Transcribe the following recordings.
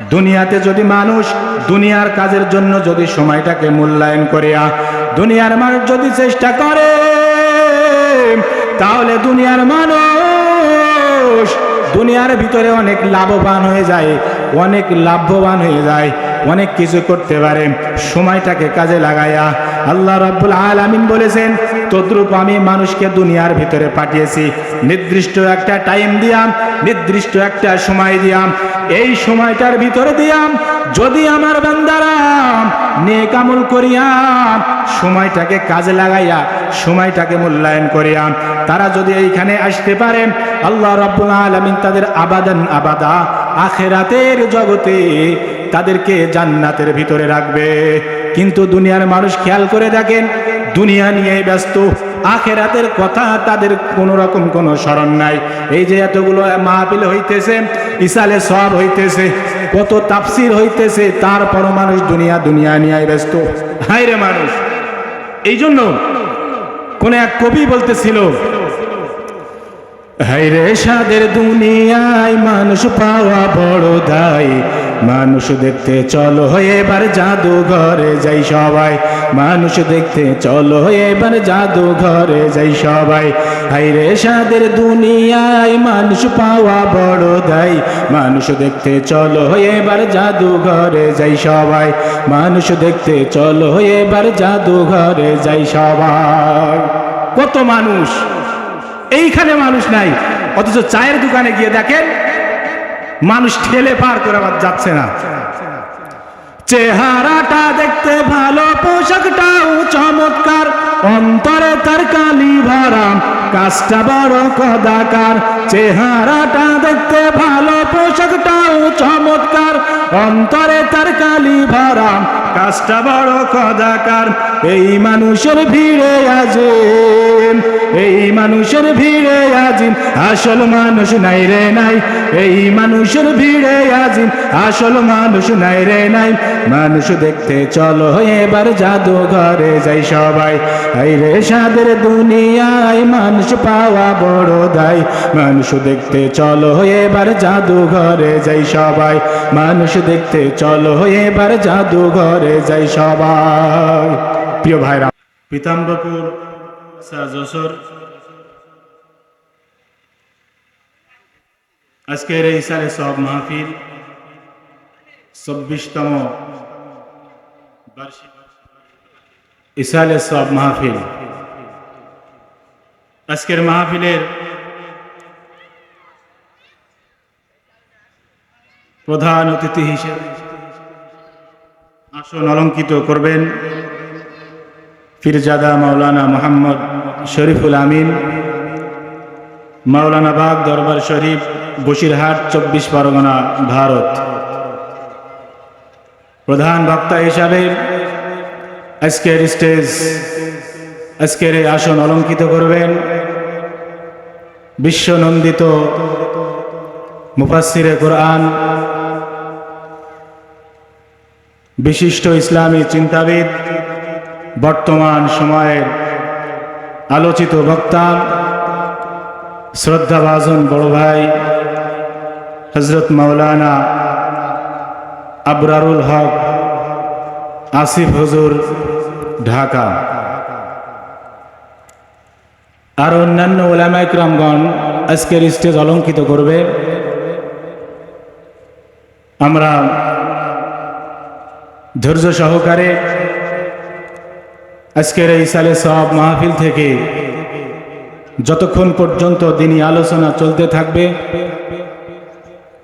দুনিয়াতে যদি মানুষ দুনিয়ার কাজের জন্য যদি সময়টাকে মূল্যায়ন করে, দুনিয়ার মানুষ যদি চেষ্টা করে, তাহলে দুনিয়ার মানুষ দুনিয়ার ভিতরে অনেক লাভবান হয়ে যায়, অনেক লাভবান হয়ে যায়, অনেক কিছু করতে পারে সময়টাকে কাজে লাগায়া। আল্লাহ রাব্বুল আলামিন বলেছেন, তদ্রূপ আমি মানুষকে দুনিয়ার ভিতরে পাঠিয়েছি নির্দিষ্ট একটা টাইম দিয়াম, নির্দিষ্ট একটা সময় দিয়াম। এই সময়টার ভিতরে দিয়াম যদি আমার বান্দারা নেক আমল করিয়া সময়টাকে কাজে লাগাইয়া সময়টাকে মূল্যায়ন করিয়া তারা যদি এইখানে আসতে পারে, আল্লাহ রাব্বুল আলামিন তাদের আবাদান আবাদা আখিরাতের জগতে তাদেরকে জান্নাতের ভিতরে রাখবে। কিন্তু দুনিয়ার মানুষ খেয়াল করে দেখেন, দুনিয়া নিয়ে ব্যস্ত, আখিরাতের কথা তাদের কোনো রকম কোনো স্মরণ নাই। এই যে এতগুলো মাহফিল হইতেছে, ইসালে সওয়াব হইতেছে, কত তাফসীর হইতেছে, তারপরও মানুষ দুনিয়া দুনিয়া নিয়ে ব্যস্ত। হায় রে মানুষ! এই জন্য কোন এক কবি বলতেছিল, হায়রে সাদের দুনিয়ায় মানুষ পাওয়া বড় দায়, মানুষ দেখতে চলো এবার জাদুঘরে যাই সবাই, মানুষ দেখতে চলো এবার জাদুঘরে যাই সবাই। হায়রে সাদের দুনিয়ায় মানুষ পাওয়া বড় দায়, মানুষ দেখতে চলো এবার জাদুঘরে যাই সবাই, মানুষ দেখতে চলো এবার জাদুঘরে যাই সবাই। কত মানুষ, এইখানে মানুষ নাই, অথচ চায়ের দোকানে গিয়ে দেখেন মানুষ ঠেলে পার করে আবার যাচ্ছে না। চেহারাটা দেখতে ভালো, পোশাকটাও চমৎকার, অন্তরে তার কালি ভরা, কাজটা বড় কদাকার। চেহারাটা দেখতে ভালো, পোশাকটাও চমৎকার, অন্তরে তার কালি ভরা, কাজটা বড় কদাকার। এই মানুষের ভিড়ে আজিম, এই মানুষের ভিড়ে আজিম, আসল মানুষ নাই রে নাই। এই মানুষের ভিড়ে আজিম, আসল মানুষ নাই রে নাই। মানুষ দেখতে চলো এবার জাদুঘরে যাই সবাই, হায়রে সাদের দুনিয়ায় মানুষ পাওয়া বড় দায়, মানুষ দেখতে চলো এবার জাদুঘরে যাই সবাই, মানুষ দেখতে চলো এবার জাদুঘরে যাই সবাই। প্রিয় ভাইরা, পীতাম্বরপুর যশোর আজকের এই ইসালে সওয়াব মাহফিল ২৪তম বার্ষিক ইসালে সওয়াব মাহফিল। আজকের মাহফিলের প্রধান অতিথি হিসেবে আসন অলঙ্কিত করবেন পীরজাদা মাওলানা মোহাম্মদ শরীফুল আমিন, মাওলানা বাগ দরবার শরীফ, বসিরহাট, ২৪ পরগনা, ভারত। প্রধান বক্তা হিসাবে আজকের স্টেজ, আজকের এই আসন অলঙ্কিত করবেন বিশ্বনন্দিত মুফাসসিরে কোরআন, বিশিষ্ট ইসলামী চিন্তাবিদ, বর্তমান সময়ের আলোচিত বক্তা, শ্রদ্ধাভাজন বড় ভাই হযরত মাওলানা আবরারুল হক আসিফ হুজুর, ঢাকা। আর অন্যান্য উলামায়ে কিরামগণ আজকের স্টেজ অলঙ্কিত করবে। আমরা ধৈর্য সহকারে আজকের এই ইসালে সওয়াব মাহফিল থেকে যতক্ষণ পর্যন্ত দ্বীনি আলোচনা চলতে থাকবে,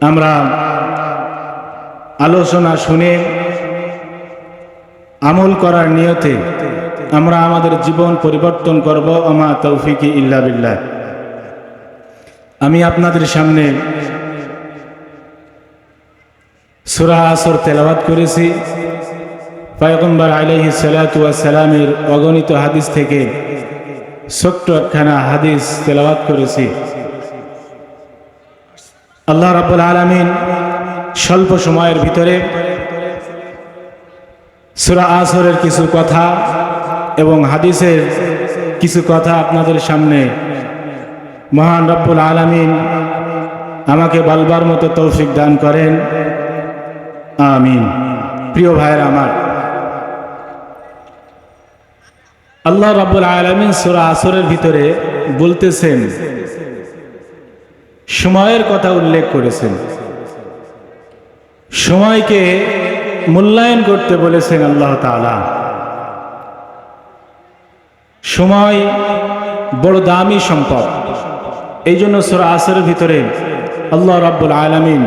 আমরা আলোচনা শুনে আমল করার নিয়তে আমরা আমাদের জীবন পরিবর্তন করব। আমা তৌফিকি ইল্লা বিল্লাহ। আমি আপনাদের সামনে সূরা আসর তেলাওয়াত করেছি। পয়গম্বর আলাইহিস সালাতু ওয়াস সালামের অগণিত হাদিস থেকে ছোট্ট একখানা হাদিস তেলাওয়াত করেছি। আল্লাহ রাব্বুল আলামিন স্বল্প সময়ের ভিতরে সূরা আসরের কিছু কথা এবং হাদিসের কিছু কথা আপনাদের সামনে মহান রব্বুল আলামিন আমাকে বলবার মতো তৌফিক দান করেন। আমিন। প্রিয় ভাইয়েরা আমার, আল্লাহ রাব্বুল আলামিন সূরা আসরের ভিতরে বলতেছেন, সময়ের কথা উল্লেখ করেছেন, সময়কে মূল্যায়ন করতে বলেছেন আল্লাহ তাআলা। সময় বড় দামি সম্পদ। এই জন্য সূরা আসরের ভিতরে আল্লাহ রাব্বুল আলামিন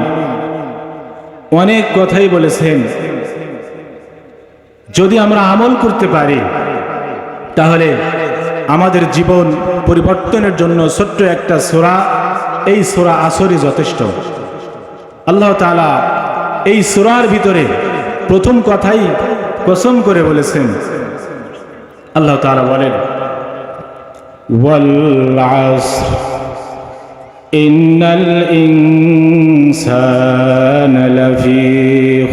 অনেক কথাই বলেছেন। যদি আমরা আমল করতে পারি তাহলে আমাদের জীবন পরিবর্তনের জন্য ছোট্ট একটা সূরা, এই সূরা আসরই যথেষ্ট। আল্লাহ তাআলা এই সূরার ভিতরে প্রথম কথাই কসম করে বলেছেন। আল্লাহ তাআলা বলেন, ওয়াল আসর ইন্নাল ইনসানা লাফি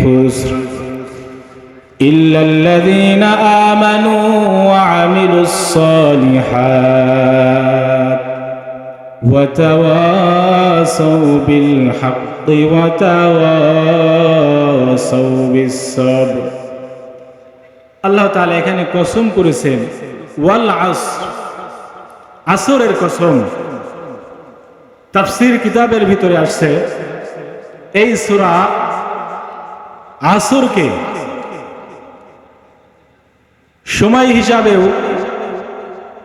খুসর ইল্লাল্লাযীনা আমানু ওয়া আমিলুস সালিহাত ওয়া তাওয়াসাউ বিল হাক্কি ওয়া তাওয়াসাউ বিস সাবর। আল্লাহ তাআলা এখানে কসম করেছেন ওয়াল আসর, আসরের কসম। তাফসীর কিতাবের ভিতরে আসছে এই সূরা আসরকে সময় হিসাবেও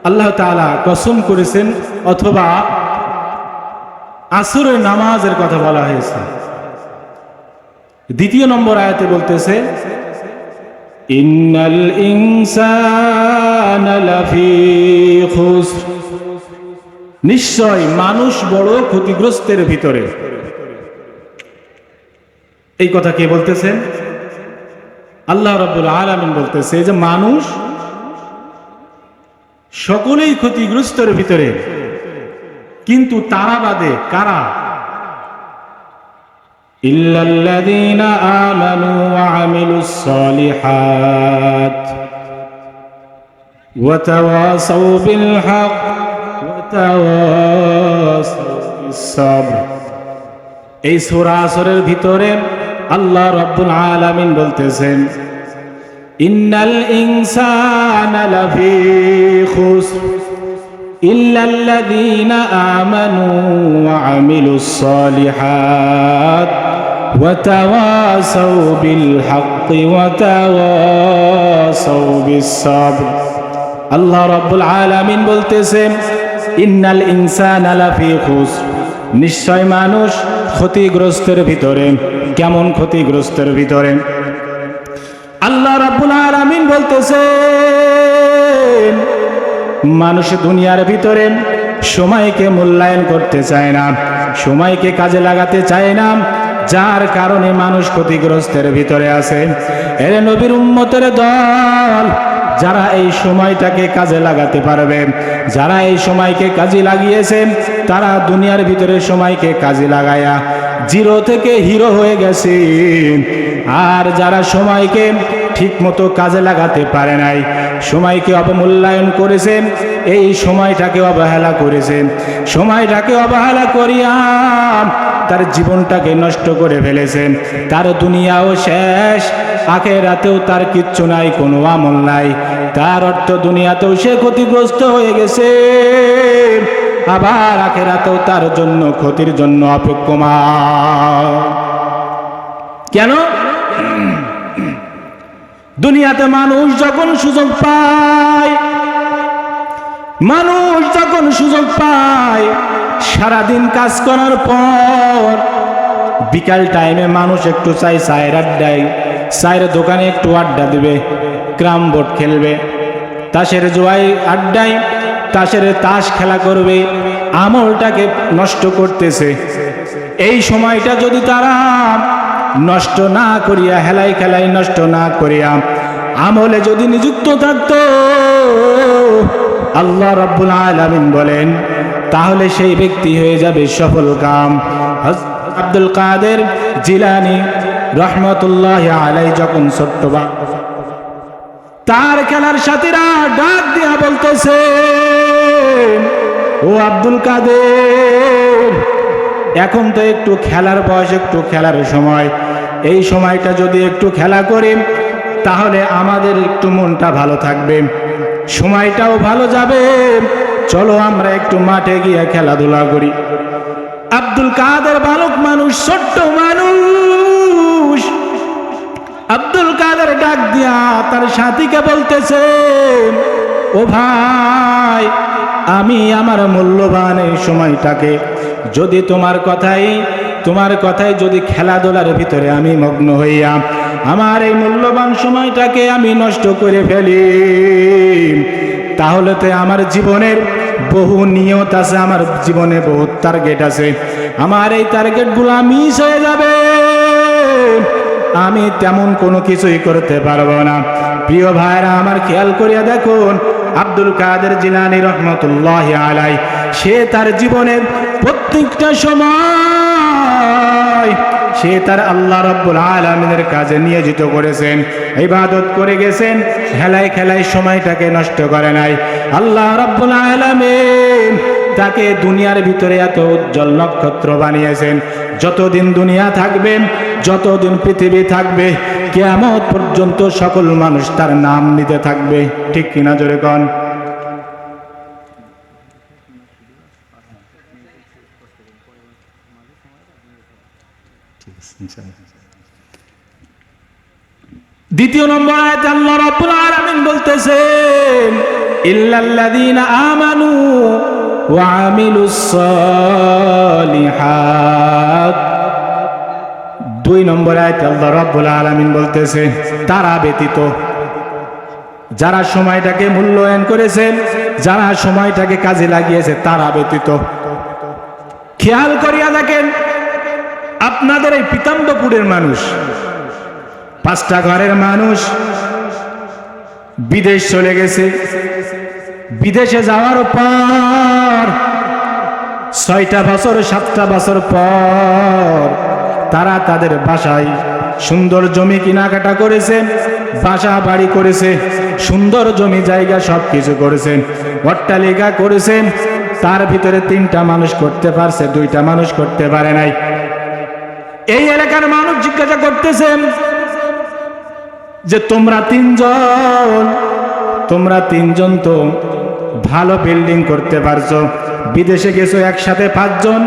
আল্লাহ তাআলা কসম করেছেন, অথবা আসরের নামাজের কথা বলা হয়েছে। দ্বিতীয় নম্বর আয়াতে বলতেছে, ইন্নাল ইনসানা লাফি খুসর, নিশ্চয় মানুষ বড় ক্ষতিগ্রস্তের ভিতরে। এই কথা কে বলতেছেন? আল্লাহ রাব্বুল আলামিন বলতেছে যে মানুষ সকলেই ক্ষতিগ্রস্তের ভিতরে, কিন্তু তারা বাদে কারা? ইল্লাল্লাযীনা আমানু ওয়া আমিলুস সালিহাত ওয়া তাওয়াসাউ বিল হক ওয়া তাওয়াসাউ বিস সাবর। এই সূরা আসরের ভিতরে আল্লাহ রাব্বুল আলামিন বলতেছেন, ইন্নাল ইনসানা লাফি খুসর ইল্লাল্লাযীনা আমানু ওয়া আমিলুস সালিহাত ওয়া তাওয়াসাউ বিল হাক্কি ওয়া তাওয়াসাউ বিস সাবর। আল্লাহ রাব্বুল আলামিন বলতেছেন, ইন্নাল ইনসানা লাফি খুসর, নিশ্চয় মানুষ ক্ষতিগ্রস্তের ভিতরে। কেমন ক্ষতিগ্রস্তের ভিতরে? আল্লাহ রাব্বুল আলামিন বলতেছেন, মানুষ দুনিয়ার ভিতরে সময়কে মূল্যায়ন করতে চায় না, সময়কে কাজে লাগাতে চায় না, যার কারণে মানুষ ক্ষতিগ্রস্তের ভিতরে আছে। এর নবীর উম্মতের দল, যারা এই সময়টাকে কাজে লাগাতে পারবে, যারা এই সময়কে কাজে লাগিয়েছে, তারা দুনিয়ার ভিতরে সময়কে কাজে লাগায়া জিরো থেকে হিরো হয়ে গেছে। আর যারা সময়কে ঠিক মতো কাজে লাগাতে পারে নাই, সময়কে অবমূল্যায়ন করেছেন, এই সময়টাকে অবহেলা করেছেন, সময়টাকে অবহেলা করিয়া তার জীবনটাকে নষ্ট করে ফেলেছেন। তার দুনিয়াও শেষ, আখিরাতেও তার কিচ্ছু নাই, কোনো আমল নাই। তার অর্থ দুনিয়াতেও সে ক্ষতিগ্রস্ত হয়ে গেছে, আবার আখিরাতেও তার জন্য ক্ষতির জন্য অপেক্ষমান। কেন? দুনিয়াতে মানুষ যখন সুযোগ পায়, সারাদিন কাজ করার পর বিকাল টাইমে মানুষ একটু চাই চায়ের আড্ডায়, চায়ের দোকানে একটু আড্ডা দিবে, ক্যারাম বোর্ড খেলবে, তাসের জুয়ায় আড্ডায় তাস খেলা করবে, আমলটাকে নষ্ট করতেছে। এই সময়টা যদি তারা নষ্ট না করিয়া, হেলাই খেলাই নষ্ট না করিয়া আমলে যদি নিযুক্ত থাকতো, আল্লাহ রাব্বুল আলামিন বলেন, তাহলে সেই ব্যক্তি হয়ে যাবে সফল কাম। আব্দুল কাদের জিলানী রহমতুল্লাহ আলাইহি যখন ছোট্ট তার খেলার সাথীরা ডাক দিয়া বলতেছে, ও আব্দুল কাদের, এখন তো একটু খেলার বয়স, একটু খেলার সময়, এই সময়টা যদি একটু খেলা করি তাহলে আমাদের একটু মনটা ভালো থাকবে, সময়টাও ভালো যাবে, চলো আমরা একটু মাঠে গিয়ে খেলাধুলা করি। আব্দুল কাদের বালক মানুষ, ছোট্ট মানুষ। আব্দুল কাদের ডাক দিয়া তার সাথীকে বলতেছে, ও ভাই, আমি আমার মূল্যবান এই সময়টাকে যদি তোমার কথায় যদি খেলাধুলার ভিতরে আমি মগ্ন হইয়া আমার এই মূল্যবান সময়টাকে আমি নষ্ট করে ফেলি, তাহলে তো আমার জীবনের বহু নিয়ত আছে, আমার জীবনে বহু টার্গেট আছে, আমার এই টার্গেটগুলো মিস হয়ে যাবে, আমি তেমন কোনো কিছুই করতে পারবো না। প্রিয় ভাইরা আমার, খেয়াল করিয়া দেখুন, আব্দুল কাদের জিলানী রহমতুল্লাহি আলাইহি সে তার জীবনের প্রত্যেকটা সময় সে তার আল্লাহ রাব্বুল আলামিনের কাজে নিয়োজিত করেছেন, ইবাদত করে গেছেন, খেলায় খেলায় সময়টাকে নষ্ট করে নাই। আল্লাহ রাব্বুল আলামিন তাকে দুনিয়ার ভিতরে এত উজ্জ্বল নক্ষত্র বানিয়েছেন, যতদিন দুনিয়া থাকবে, যতদিন পৃথিবী থাকবে, কিয়ামত পর্যন্ত সকল মানুষ তার নাম নিতে থাকবে। ঠিক কিনা জোরে কোন? দ্বিতীয় নম্বর আয়াতে আল্লাহ রাব্বুল আলামিন বলতেছেন, ইল্লাল্লাযীনা আমানু ওয়া আমিলুস সালিহাত। 2 নম্বর আয়াতে আল্লাহ রাব্বুল আলামিন বলতেছে, তারা ব্যতীত, যারা সময়টাকে মূল্যায়ন করেছেন, যারা সময়টাকে কাজে লাগিয়েছে, তারা ব্যতীত। খেয়াল করিয়া দেখেন, আপনাদের এই পিতাম্বরপুরের মানুষ, 5টা ঘরের মানুষ বিদেশ চলে গেছে, বিদেশে যাওয়ার পর 6টা বছর 7টা বছর পর তারা তাদের বাসায় সুন্দর জমি কেনাকাটা করেছে, বাসা বাড়ি করেছে, সুন্দর জমি জায়গা সব কিছু করেছেন, অট্টালিকা করেছেন, তার ভিতরে 3টা মানুষ করতে পারছে, 2টা মানুষ করতে পারে নাই। এই এলাকার মানুষ জিজ্ঞাসা করতেছেন যে তোমরা তিনজন তো ভালো বিল্ডিং করতে পারছো, বিদেশে গেছো একসাথে 5 জন,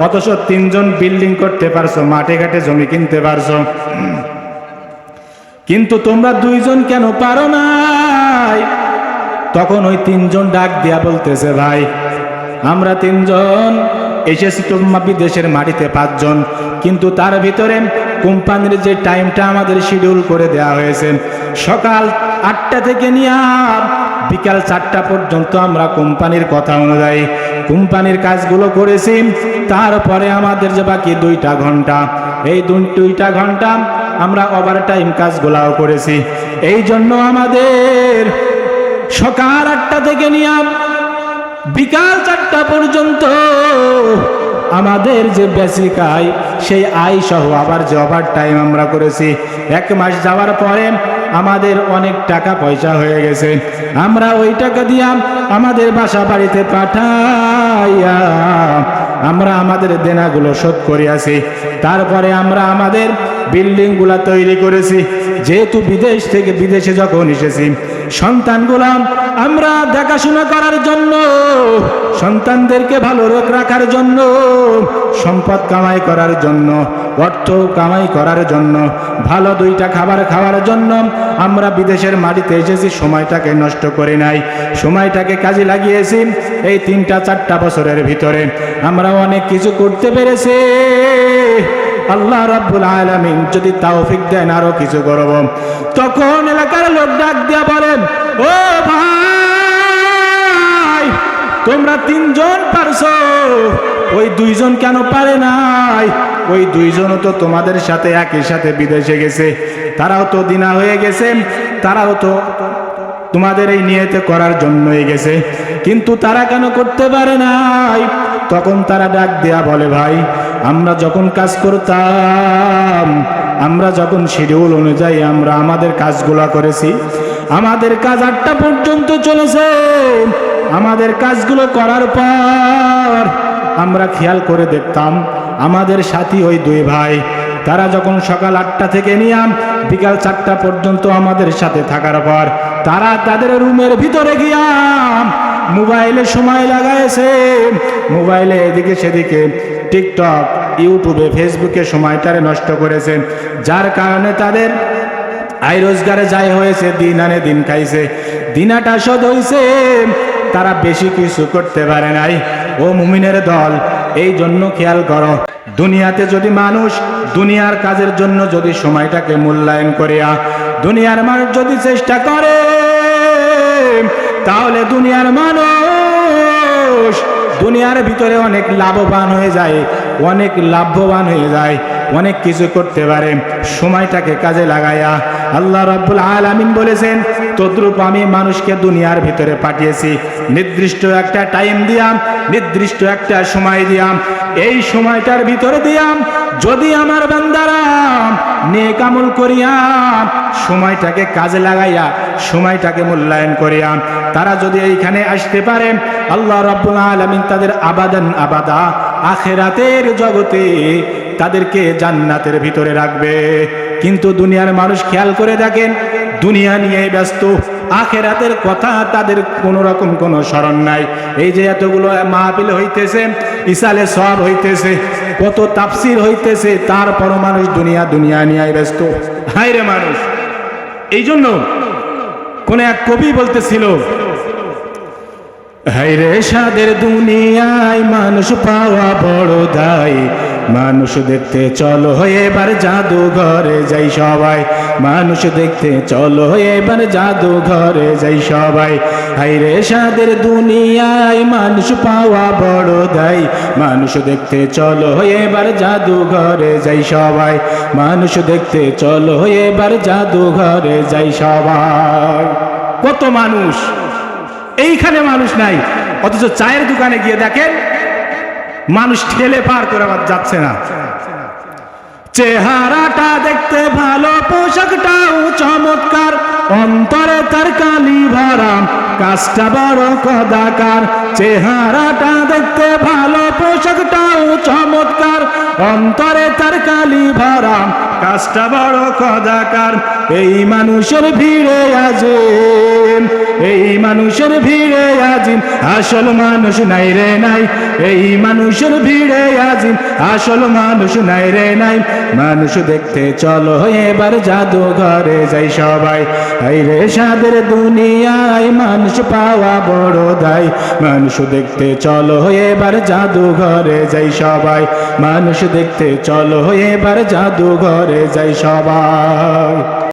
অথচ 3 জন বিল্ডিং করতে পারছো, মাঠে ঘাটে জমি কিনতে পারছো, কিন্তু তোমরা 2 জন কেন পারো নাই? তখন ওই 3 জন ডাক দিয়া বলতেছে, ভাই, আমরা 3 জন এসেছি তোমার বিদেশের মাটিতে 5 জন, কিন্তু তার ভিতরে কোম্পানির যে টাইমটা আমাদের শিডিউল করে দেওয়া হয়েছে, সকাল 8টা থেকে নিয়ে বিকাল 4টা পর্যন্ত আমরা কোম্পানির কথা অনুযায়ী কোম্পানির কাজগুলো করেছি, তারপরে আমাদের যে বাকি 2টা ঘন্টা, এই 2টা ঘন্টা আমরা ওভার টাইম কাজগুলাও করেছি। এই জন্য আমাদের সকাল 8টা থেকে নিয়ে বিকাল 4টা পর্যন্ত আমাদের যে বেসিক আয়, সেই আয় সহ আবার যে ওভার টাইম আমরা করেছি, 1 মাস যাওয়ার পরে আমাদের অনেক টাকা পয়সা হয়ে গেছে, আমরা ওই টাকা দিয়ে আমাদের বাসা বাড়িতে পাঠাইয়া আমরা আমাদের দেনাগুলো শোধ করিয়াছি, তারপরে আমরা আমাদের বিল্ডিংগুলা তৈরি করেছি। যেহেতু বিদেশে যখন এসেছি, সন্তানগুলা আমরা দেখাশোনা করার জন্য, সন্তানদেরকে ভালো রাখার জন্য, সম্পদ কামাই করার জন্য, অর্থ কামাই করার জন্য, ভালো 2টা খাবার খাওয়ার জন্য আমরা বিদেশের মাটিতে এসেছি, সময়টাকে নষ্ট করে নাই, সময়টাকে কাজে লাগিয়েছি। এই 3টা-4টা বছরের ভিতরে আমরা অনেক কিছু করতে পেরেছি। আল্লাহ রাব্বুল আলামিন যদি তৌফিক দেন আরো কিছু করব, তখন এলাকার লোক ডাক দিয়া বলেন, ও ভাই, তোমরা 3 জন পারছো, ওই 2 জন কেন পারে নাই? ওই 2 জনও তো তোমাদের সাথে একই সাথে বিদেশে গেছে, তারাও তো দিনা হয়ে গেছে, তারাও তো তোমাদের এই নিয়তে করার জন্যই গেছে, কিন্তু তারা কেন করতে পারে নাই? তখন তারা ডাক দেয়া বলে, ভাই, আমরা যখন কাজ করতাম, আমরা যখন শিডিউল অনুযায়ী আমরা আমাদের কাজগুলা করেছি, আমাদের কাজ 8টা পর্যন্ত চলেছে, আমাদের কাজগুলো করার পর আমরা খেয়াল করে দেখতাম আমাদের সাথী ওই 2 ভাই তারা যখন সকাল 8টা থেকে নিয়ে বিকাল 4টা পর্যন্ত আমাদের সাথে থাকার পর তারা তাদের রুমের ভিতরে গিয়া মোবাইলে সময় লাগাইছে, মোবাইলে এদিকে সেদিকে টিকটক, ইউটিউবে, ফেসবুকে সময়টারে নষ্ট করেছে, যার কারণে তাদের আয় রোজগারে যাই হয়েছে, দিন আনে দিন খাইছে, দিনাটা শোধ হইছে, তারা বেশি কিছু করতে পারে নাই। ও মুমিনের দল, এই জন্য খেয়াল করো, দুনিয়াতে যদি মানুষ দুনিয়ার কাজের জন্য যদি সময়টাকে মূল্যায়ন করিয়া দুনিয়ার মানুষ যদি চেষ্টা করে, তাহলে দুনিয়ার মানুষ দুনিয়ার ভিতরে অনেক লাভবান হয়ে যায়, অনেক লাভবান হয়ে যায়, অনেক কিছু করতে পারে সময়টাকে কাজে লাগাইয়া। আল্লাহ রাব্বুল আলামিন বলেছেন, তদ্রূপ আমি মানুষকে দুনিয়ার ভিতরে পাঠিয়েছি নির্দিষ্ট একটা টাইম দিয়াম, নির্দিষ্ট একটা সময় দিয়াম। এই সময়টার ভিতরে দিয়াম যদি আমার বান্দারা নেক আমল করিয়া সময়টাকে কাজে লাগাইয়া সময়টাকে মূল্যায়ন করিয়া তারা যদি এইখানে আসতে পারে, আল্লাহ রাব্বুল আলামিন তাদের আবাদান আবাদা আখিরাতের জগতে তাদেরকে জান্নাতের ভিতরে রাখবে। কিন্তু দুনিয়ার মানুষ খেয়াল করে দেখেন, দুনিয়া নিয়ে ব্যস্ত, আখিরাতের কথা তাদের কোনো রকম কোনো স্মরণ নাই। এই যে এতগুলো মাহফিল হইতেছে, ইসালে সওয়াব হইতেছে, কত তাফসীর হইতেছে, তারপরও মানুষ দুনিয়া নিয়ে ব্যস্ত। হায় রে মানুষ! এই জন্য কোন এক কবি বলতেছিল, হায়রে সাদের দুনিয়ায় মানুষ পাওয়া বড় দায়, মানুষ দেখতে চলো এবার জাদুঘরে যাই সবাই, মানুষ দেখতে চলো এবার জাদুঘরে যাই সবাই। হায়রে সাদের দুনিয়ায় মানুষ পাওয়া বড় দায়, মানুষ দেখতে চলো এবার জাদুঘরে যাই সবাই, মানুষ দেখতে চলো এবার জাদুঘরে যাই সবাই। কত মানুষ, এইখানে মানুষ নাই, অথচ চায়ের দোকানে গিয়ে দেখেন মানুষ ঠেলে পার করে আবার যাচ্ছে না। চেহারাটা দেখতে ভালো, পোশাকটাও চমৎকার, অন্তরে তার কালি ভরা, কাজটা বড় কদাকার। চেহারাটা দেখতে ভালো, পোশাকটাও চমৎকার, অন্তরে তার কালি ভরা, কাজটা বড় কদাকার। এই মানুষের ভিড়ে আজে, এই মানুষের ভিড়ে আজিম আসল মানুষ নাই রে নাই, এই মানুষের ভিড়ে আজিম আসল মানুষ নাই রে নাই। মানুষ দেখতে চলো এবার জাদুঘরে যাই সবাই, হায়রে সাদের দুনিয়ায় মানুষ পাওয়া বড় দায়, মানুষ দেখতে চলো এবার জাদুঘরে যাই সবাই, মানুষ দেখতে চলো এবার জাদুঘরে যাই সবাই।